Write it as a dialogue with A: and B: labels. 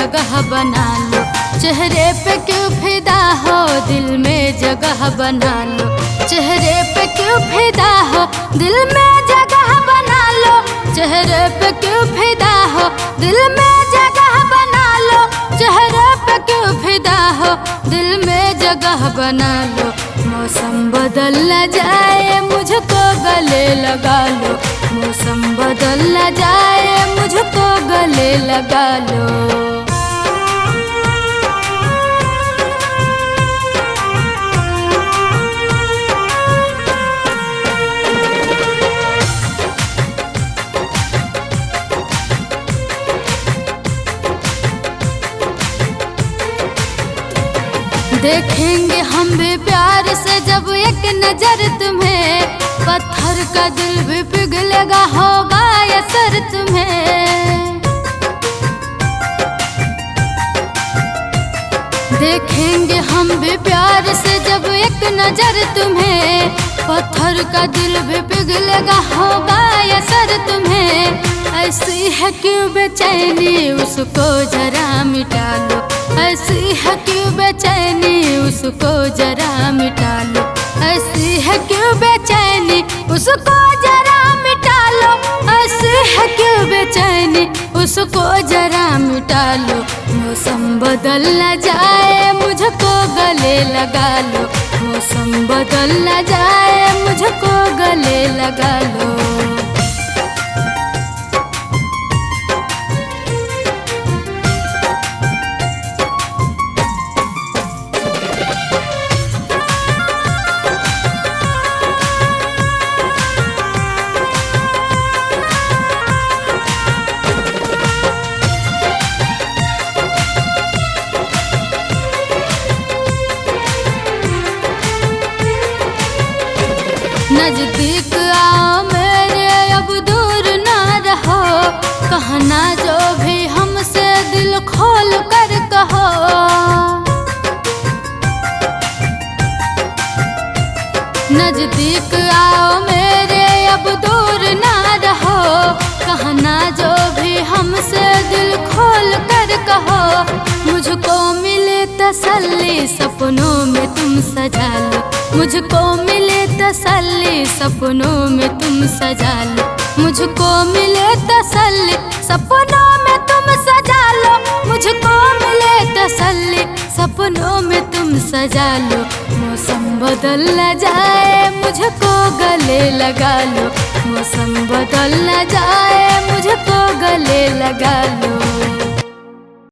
A: जगह बना लो। चेहरे पे क्यों फिदा हो, दिल में जगह बना लो। चेहरे पे क्यों फिदा हो, दिल में जगह बना लो। चेहरे पे क्यों फिदा हो, दिल में जगह बना लो। चेहरे पे क्यों फिदा हो, दिल में जगह बना लो। मौसम बदल न जाए मुझको गले लगा लो। मौसम बदल न जाए मुझको गले लगा लो। देखेंगे हम भी प्यार से जब एक नजर तुम्हें। पत्थर का दिल भी पिघलेगा, होगा असर तुम्हें। देखेंगे हम भी प्यार से जब एक नजर तुम्हें। पत्थर का दिल भी पिघलेगा, होगा असर तुम्हें। ऐसी है क्यों बेचैनी, उसको जरा मिटा लो। ऐसी है क्यों बेचैनी, उसको जरा मिटा लो। ऐसी है क्यों बेचैनी, उसको जरा मिटा लो। ऐसी है क्यों बेचैनी, उसको जरा मिटा लो। मौसम बदल न जाए मुझको गले लगा लो। मौसम बदल न जाए मुझको गले लगा लो। नजदीक आओ मेरे, अब दूर ना रहो। कहना जो भी हमसे दिल खोल कर कहो। नजदीक आओ मेरे, अब दूर ना रहो। कहना जो भी हमसे दिल खोल कर कहो। मुझको मिले तसल्ली, सपनों में तुम सजा लो। मुझको मिले तसल्ली, सपनों में तुम सजा लो। मुझको मिले तसल्ली, सपनों में तुम सजा लो। मुझको मिले तसल्ली, सपनों में तुम सजा लो। मौसम बदल न जाए मुझको गले लगा लो। मौसम बदल न जाए मुझको गले लगा लो।